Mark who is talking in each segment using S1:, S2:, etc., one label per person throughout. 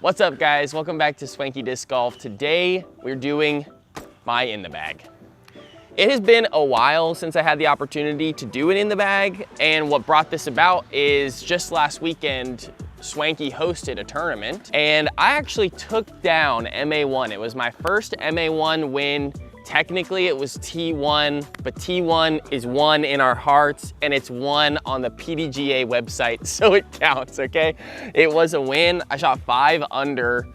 S1: What's up, guys? Welcome back to Swanky Disc Golf. Today we're doing my in the bag. It has been a while since I had the opportunity to do an in the bag, and what brought this about is just last weekend Swanky hosted a tournament and I actually took down MA1. It was my first MA1 win. Technically it was T1, but T1 is one in our hearts and it's one on the PDGA website, so it counts, okay? It was a win. I shot 5 under,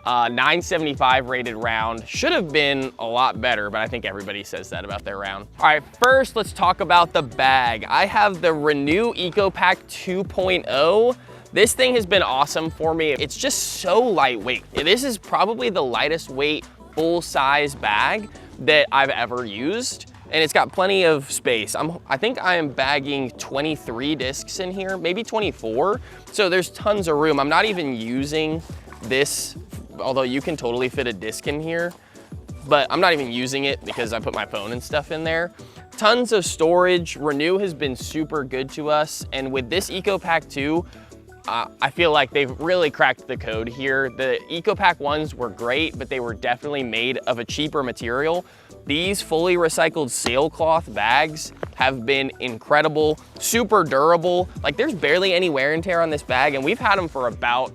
S1: 975 rated round. Should have been a lot better, but I think everybody says that about their round. All right, first let's talk about the bag. I have the Renew Eco Pack 2.0. This thing has been awesome for me. It's just so lightweight. This is probably the lightest weight full-size bag that I've ever used, and it's got plenty of space. I think I am bagging 23 discs in here, maybe 24, so there's tons of room. I'm not even using this, although you can totally fit a disc in here, but I'm not even using it because I put my phone and stuff in there. Tons of storage. Renew has been super good to us, and with this Eco Pack 2, I feel like they've really cracked the code here. The Eco Pack ones were great, but they were definitely made of a cheaper material. These fully recycled sailcloth bags have been incredible, super durable. Like, there's barely any wear and tear on this bag, and we've had them for about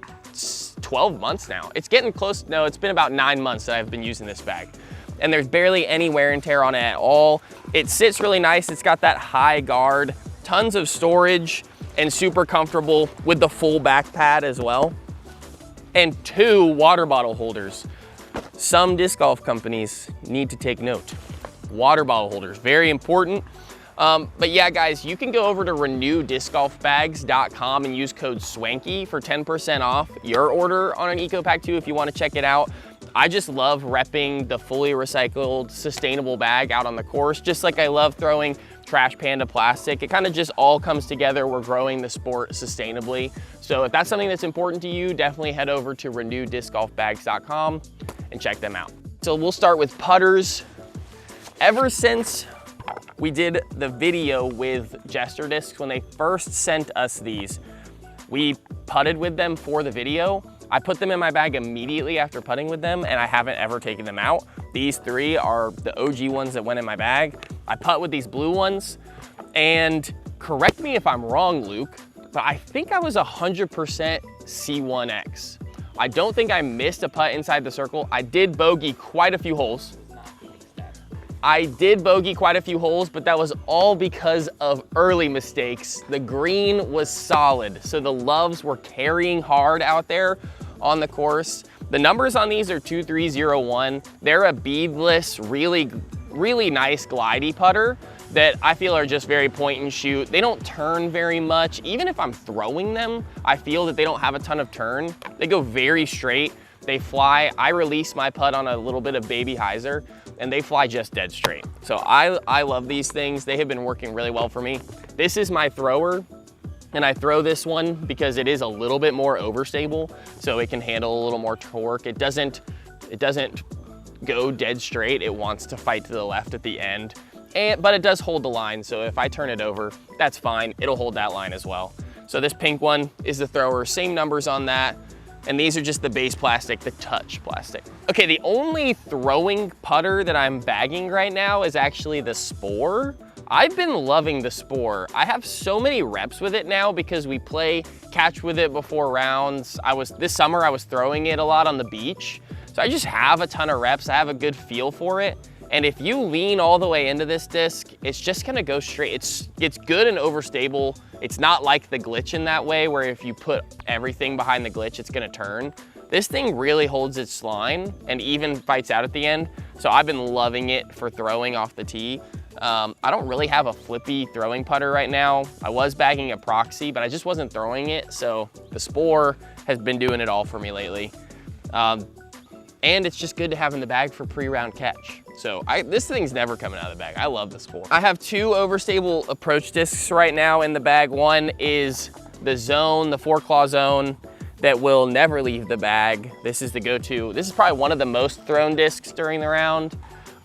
S1: 12 months now. It's getting close. No, it's been about 9 months that I've been using this bag, and there's barely any wear and tear on it at all. It sits really nice. It's got that high guard, tons of storage, and super comfortable with the full back pad as well. And 2 water bottle holders. Some disc golf companies need to take note. Water bottle holders, very important. But yeah, guys, you can go over to renewdiscgolfbags.com and use code SWANKY for 10% off your order on an Eco Pack 2 if you want to check it out. I just love repping the fully recycled, sustainable bag out on the course, just like I love throwing Trash Panda plastic. It kind of just all comes together. We're growing the sport sustainably. So if that's something that's important to you, definitely head over to renewdiscgolfbags.com and check them out. So we'll start with putters. Ever since we did the video with Jester Discs, when they first sent us these, we putted with them for the video. I put them in my bag immediately after putting with them, and I haven't ever taken them out. These 3 are the OG ones that went in my bag. I putt with these blue ones, and correct me if I'm wrong, Luke, but I think I was 100% C1X. I don't think I missed a putt inside the circle. I did bogey quite a few holes. but that was all because of early mistakes. The green was solid, so the loves were carrying hard out there on the course. The numbers on these are 2301. They're a beadless, really nice glidey putter that I feel are just very point and shoot. They don't turn very much. Even if I'm throwing them, I feel that they don't have a ton of turn. They go very straight. They fly. I release my putt on a little bit of baby hyzer, and they fly just dead straight. So I love these things. They have been working really well for me. This is my thrower, and I throw this one because it is a little bit more overstable, so it can handle a little more torque. It doesn't go dead straight. It wants to fight to the left at the end, but it does hold the line, so if I turn it over, that's fine. It'll hold that line as well. So this pink one is the thrower, same numbers on that. And these are just the base plastic, the touch plastic. Okay, the only throwing putter that I'm bagging right now is actually the Spore. I've been loving the Spore. I have so many reps with it now because we play catch with it before rounds. This summer I was throwing it a lot on the beach. So I just have a ton of reps. I have a good feel for it. And if you lean all the way into this disc, it's just gonna go straight. It's good and overstable. It's not like the glitch in that way where if you put everything behind the glitch, it's gonna turn. This thing really holds its line and even fights out at the end. So I've been loving it for throwing off the tee. I don't really have a flippy throwing putter right now. I was bagging a Proxy, but I just wasn't throwing it. So the Spore has been doing it all for me lately. And it's just good to have in the bag for pre-round catch. So this thing's never coming out of the bag. I love the Spore. I have 2 overstable approach discs right now in the bag. One is the Zone, the 4-claw Zone that will never leave the bag. This is the go-to. This is probably one of the most thrown discs during the round.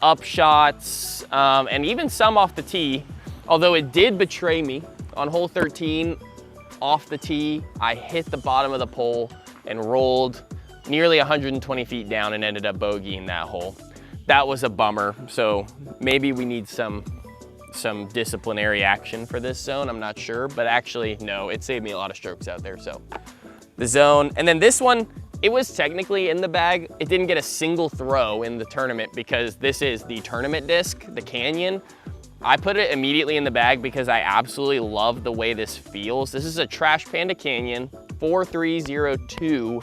S1: Up shots, and even some off the tee, although it did betray me. On hole 13, off the tee, I hit the bottom of the pole and rolled nearly 120 feet down and ended up bogeying that hole. That was a bummer. So maybe we need some disciplinary action for this zone. I'm not sure, but actually, no, it saved me a lot of strokes out there. So the zone, and then this one, it was technically in the bag. It didn't get a single throw in the tournament because this is the tournament disc, the Canyon. I put it immediately in the bag because I absolutely love the way this feels. This is a Trash Panda Canyon 4302.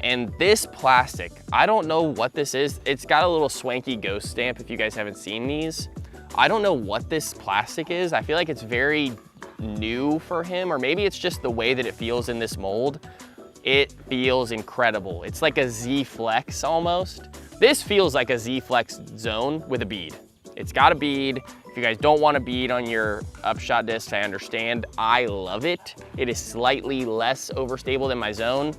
S1: And this plastic, I don't know what this is. It's got a little Swanky ghost stamp if you guys haven't seen these. I don't know what this plastic is. I feel like it's very new for him, or maybe it's just the way that it feels in this mold. It feels incredible. It's like a Z Flex almost. This feels like a Z Flex zone with a bead. It's got a bead. If you guys don't want a bead on your upshot disc, I understand. I love it. It is slightly less overstable than my zone.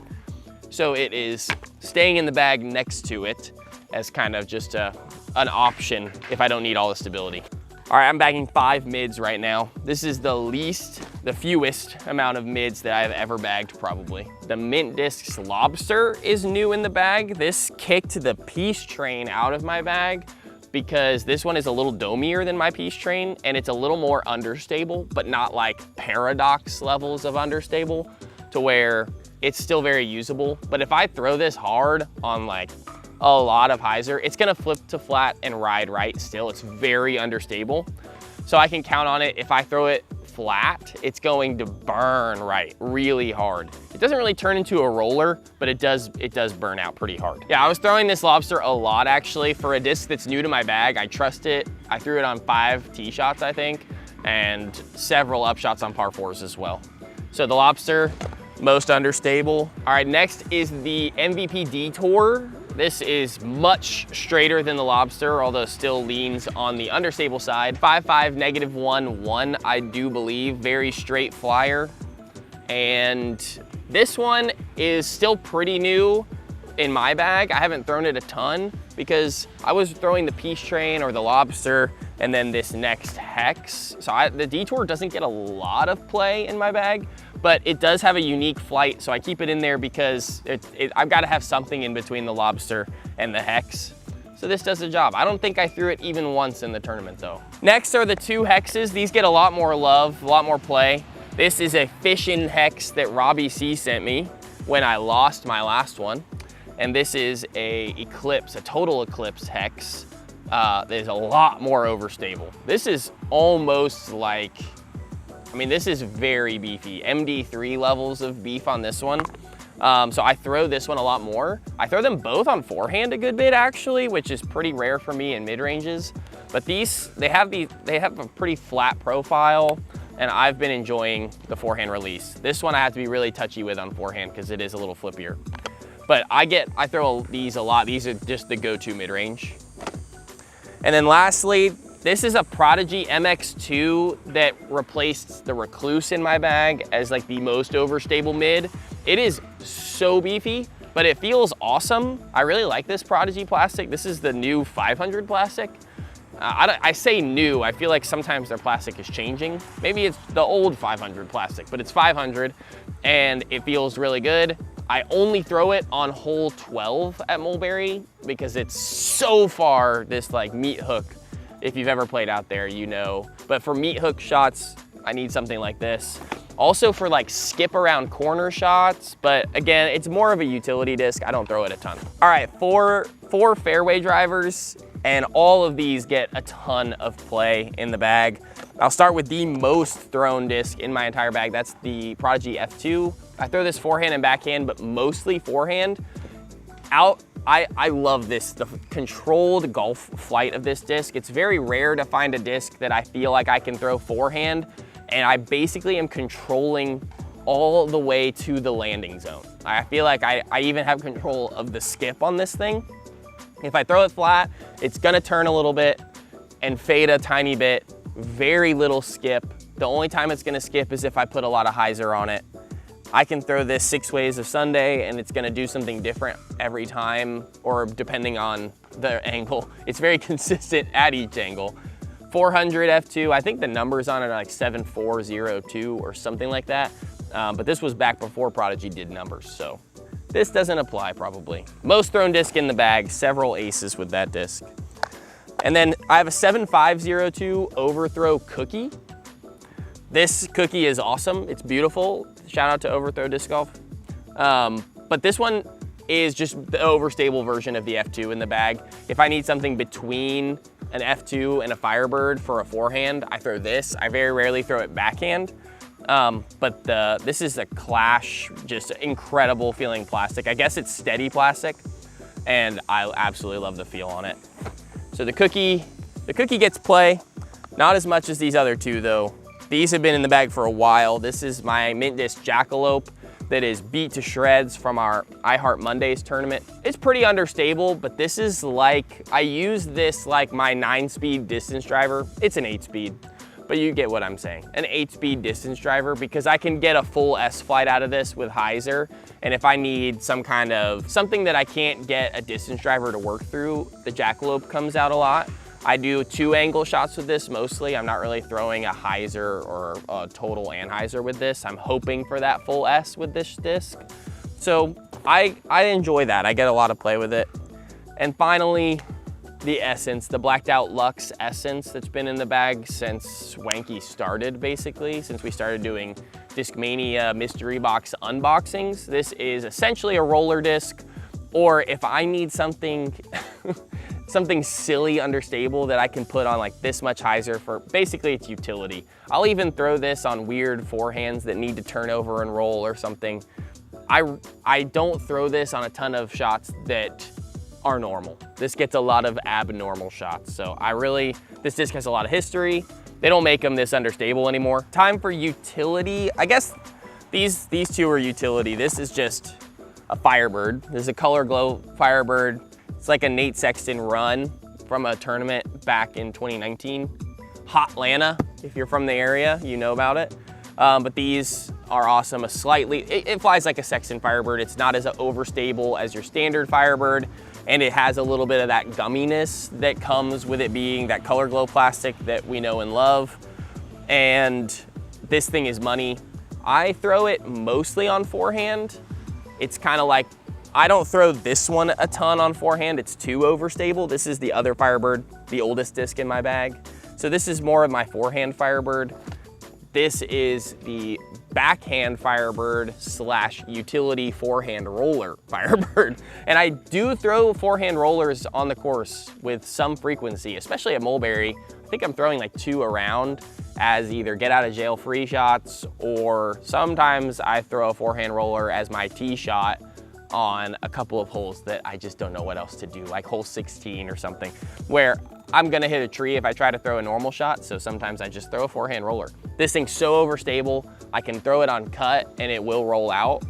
S1: So it is staying in the bag next to it as kind of just an option if I don't need all the stability. All right, I'm bagging 5 mids right now. This is the fewest amount of mids that I've ever bagged probably. The Mint Discs Lobster is new in the bag. This kicked the Peace Train out of my bag because this one is a little domier than my Peace Train and it's a little more understable, but not like paradox levels of understable to where it's still very usable. But if I throw this hard on like a lot of hyzer, it's gonna flip to flat and ride right still. It's very understable. So I can count on it. If I throw it flat, it's going to burn right really hard. It doesn't really turn into a roller, but it does burn out pretty hard. Yeah, I was throwing this Lobster a lot actually. For a disc that's new to my bag, I trust it. I threw it on 5 tee shots, I think, and several upshots on par 4s as well. So the Lobster, most understable. All right, next is the MVP Detour. This is much straighter than the Lobster, although still leans on the understable side. 5.5, -1.1, I do believe. Very straight flyer. And this one is still pretty new in my bag. I haven't thrown it a ton because I was throwing the Peace Train or the Lobster and then this next Hex. So the Detour doesn't get a lot of play in my bag, but it does have a unique flight, so I keep it in there because I've got to have something in between the Lobster and the Hex. So this does the job. I don't think I threw it even once in the tournament though. Next are the 2 Hexes. These get a lot more love, a lot more play. This is a Fishin' Hex that Robbie C sent me when I lost my last one. And this is a Eclipse, a Total Eclipse Hex. There's a lot more overstable. This is almost like, I mean, this is very beefy. MD3 levels of beef on this one. So I throw this one a lot more. I throw them both on forehand a good bit actually, which is pretty rare for me in mid-ranges. But these, they have a pretty flat profile, and I've been enjoying the forehand release. This one I have to be really touchy with on forehand because it is a little flippier. But I throw these a lot. These are just the go-to mid-range. And then lastly, this is a Prodigy MX2 that replaced the Recluse in my bag as like the most overstable mid. It is so beefy, but it feels awesome. I really like this Prodigy plastic. This is the new 500 plastic. I say new, I feel like sometimes their plastic is changing. Maybe it's the old 500 plastic, but it's 500 and it feels really good. I only throw it on hole 12 at Mulberry because it's so far this like meat hook. If you've ever played out there, you know. But for meat hook shots, I need something like this. Also for like skip around corner shots, but again, it's more of a utility disc. I don't throw it a ton. All right, four fairway drivers, and all of these get a ton of play in the bag. I'll start with the most thrown disc in my entire bag. That's the Prodigy F2. I throw this forehand and backhand, but mostly forehand. I love this, the controlled golf flight of this disc. It's very rare to find a disc that I feel like I can throw forehand, and I basically am controlling all the way to the landing zone. I feel like I even have control of the skip on this thing. If I throw it flat, it's gonna turn a little bit and fade a tiny bit, very little skip. The only time it's gonna skip is if I put a lot of hyzer on it. I can throw this 6 ways of Sunday and it's gonna do something different every time, or depending on the angle. It's very consistent at each angle. 400 F2, I think the numbers on it are like 7402 or something like that. But this was back before Prodigy did numbers, so This doesn't apply probably. Most thrown disc in the bag, several aces with that disc. And then I have a 7502 overthrow cookie. This cookie is awesome, it's beautiful. Shout out to Overthrow Disc Golf. But this one is just the overstable version of the F2 in the bag. If I need something between an F2 and a Firebird for a forehand, I throw this. I very rarely throw it backhand. But this is a Clash, just incredible feeling plastic. I guess it's steady plastic, and I absolutely love the feel on it. So the cookie gets play, not as much as these other two though. These have been in the bag for a while. This is my Mint Disc Jackalope that is beat to shreds from our I Heart Mondays tournament. It's pretty understable, but this is like, I use this like my 9-speed distance driver. It's an 8-speed, but you get what I'm saying. An 8-speed distance driver, because I can get a full S flight out of this with hyzer. And if I need something that I can't get a distance driver to work through, the Jackalope comes out a lot. I do 2-angle shots with this mostly. I'm not really throwing a hyzer or a total anhyzer with this. I'm hoping for that full S with this disc. So I enjoy that. I get a lot of play with it. And finally, the Essence, the Blacked Out Luxe Essence that's been in the bag since Swanky started, basically, since we started doing Discmania mystery box unboxings. This is essentially a roller disc, or if I need something something silly understable that I can put on like this much hyzer for, basically it's utility. I'll even throw this on weird forehands that need to turn over and roll or something. I don't throw this on a ton of shots that are normal. This gets a lot of abnormal shots. So this disc has a lot of history. They don't make them this understable anymore. Time for utility. I guess these two are utility. This is just a Firebird. This is a Color Glow Firebird. It's like a Nate Sexton run from a tournament back in 2019. Hotlanta, if you're from the area, you know about it. But these are awesome. It flies like a Sexton Firebird. It's not as overstable as your standard Firebird, and it has a little bit of that gumminess that comes with it being that Color Glow plastic that we know and love. And this thing is money. I throw it mostly on forehand. It's kind of like, I don't throw this one a ton on forehand. It's too overstable. This is the other Firebird, the oldest disc in my bag. So this is more of my forehand Firebird. This is the backhand Firebird / utility forehand roller Firebird. And I do throw forehand rollers on the course with some frequency, especially at Mulberry. I think I'm throwing like 2 around as either get out of jail free shots, or sometimes I throw a forehand roller as my tee shot on a couple of holes that I just don't know what else to do, like hole 16 or something, where I'm gonna hit a tree if I try to throw a normal shot, so sometimes I just throw a forehand roller. This thing's so overstable, I can throw it on cut and it will roll out.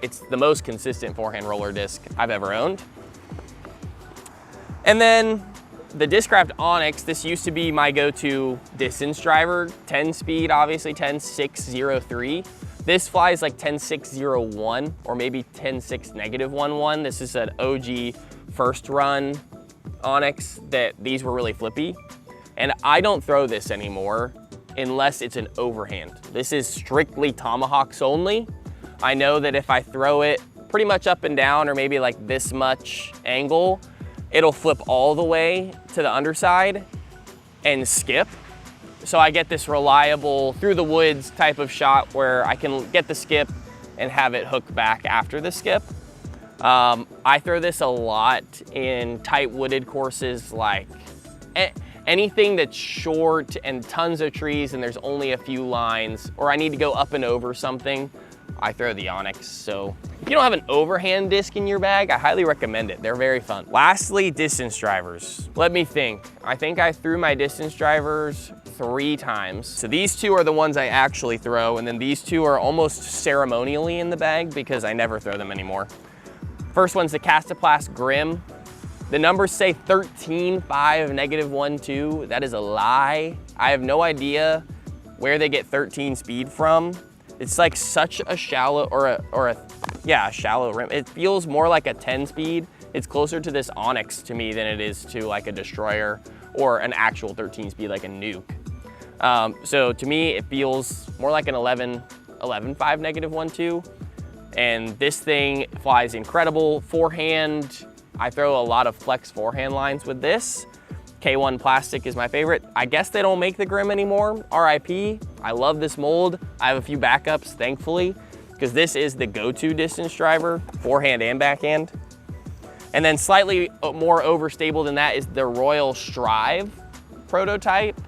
S1: It's the most consistent forehand roller disc I've ever owned. And then the Discraft Onyx, this used to be my go-to distance driver, 10 speed, obviously 10.603. This flies like 10.601 or maybe 10.6-11. This is an OG first run Onyx that these were really flippy. And I don't throw this anymore unless it's an overhand. This is strictly tomahawks only. I know that if I throw it pretty much up and down or maybe like this much angle, it'll flip all the way to the underside and skip. So I get this reliable through the woods type of shot where I can get the skip and have it hook back after the skip. I throw this a lot in tight wooded courses, like anything that's short and tons of trees and there's only a few lines, or I need to go up and over something, I throw the Onyx. So if you don't have an overhand disc in your bag, I highly recommend it. They're very fun. Lastly, distance drivers. Let me think. I think I threw my distance drivers 3 times. So these 2 are the ones I actually throw, and then these 2 are almost ceremonially in the bag because I never throw them anymore. First one's the Castaplast Grim. The numbers say 13.5 -1.2. That is a lie. I have no idea where they get 13 speed from. It's like such a shallow, a shallow rim. It feels more like a 10 speed. It's closer to this Onyx to me than it is to like a Destroyer or an actual 13 speed like a Nuke. So to me, it feels more like an 11.5 -1.2. And this thing flies incredible. Forehand, I throw a lot of flex forehand lines with this. K1 plastic is my favorite. I guess they don't make the Grim anymore, RIP. I love this mold. I have a few backups, thankfully, because this is the go-to distance driver, forehand and backhand. And then slightly more overstable than that is the Royal Strive prototype.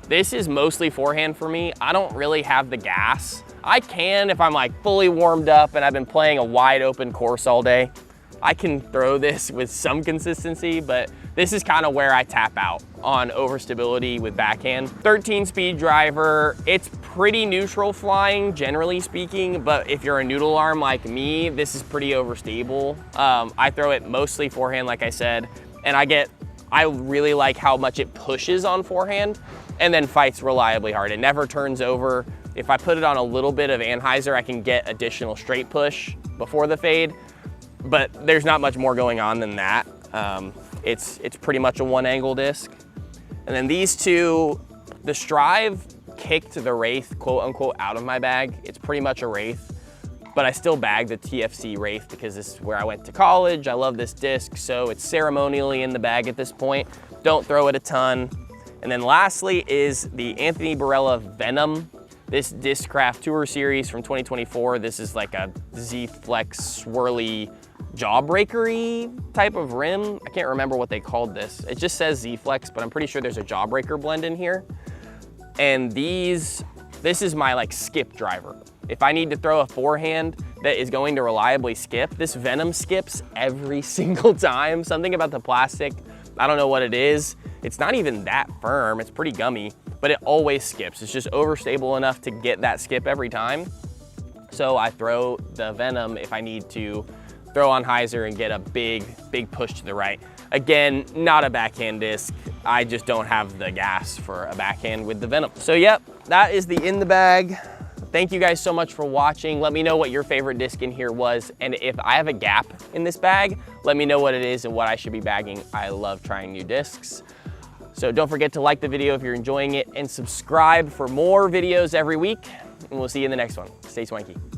S1: This is mostly forehand for me. I don't really have the gas. I can if I'm like fully warmed up and I've been playing a wide open course all day. I can throw this with some consistency, but this is kind of where I tap out on overstability with backhand. 13-speed driver, it's pretty neutral flying, generally speaking, but if you're a noodle arm like me, this is pretty overstable. I throw it mostly forehand, like I said, and I really like how much it pushes on forehand and then fights reliably hard. It never turns over. If I put it on a little bit of anhyzer, I can get additional straight push before the fade, but there's not much more going on than that. It's pretty much a one angle disc. And then these two, the Strive kicked the Wraith quote unquote out of my bag. It's pretty much a Wraith, but I still bag the TFC Wraith because this is where I went to college. I love this disc, so it's ceremonially in the bag at this point. Don't throw it a ton. And then lastly is the Anthony Barella Venom. This Discraft Tour Series from 2024. This is like a Z-Flex swirly jawbreaker-y type of rim. I can't remember what they called this. It just says Z-Flex, but I'm pretty sure there's a jawbreaker blend in here. And this is my like skip driver. If I need to throw a forehand that is going to reliably skip, this Venom skips every single time. Something about the plastic, I don't know what it is. It's not even that firm, it's pretty gummy, but it always skips. It's just overstable enough to get that skip every time. So I throw the Venom if I need to throw on hyzer and get a big push to the right. Again, not a backhand disc. I just don't have the gas for a backhand with the Venom. So yep, that is the in the bag. Thank you guys so much for watching. Let me know what your favorite disc in here was. And if I have a gap in this bag, let me know what it is and what I should be bagging. I love trying new discs. So don't forget to like the video if you're enjoying it and subscribe for more videos every week. And we'll see you in the next one. Stay swanky.